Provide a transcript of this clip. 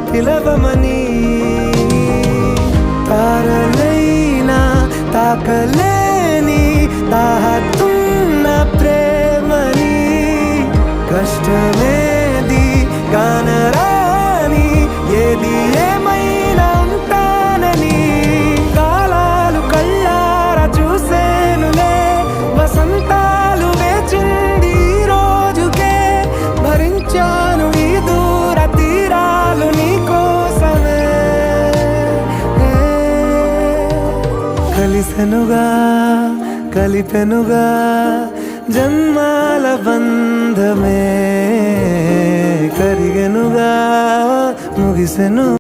పిలవమని తారలైనా తాకలేని తాహతున్న ప్రేమని కష్టమేది కానరాని ఏది ఏమైనా ఉంటానని కాలాలు కళ్ళారా చూసేనులే వసంతాలు వేచింది ఈ రోజుకే భరించాను ఈ దూర తీరాలు నీ కోసమే కలిసెనుగా కలిపెనుగా జన్మాల బంధమే కరిగెనుగా ముగిసెను.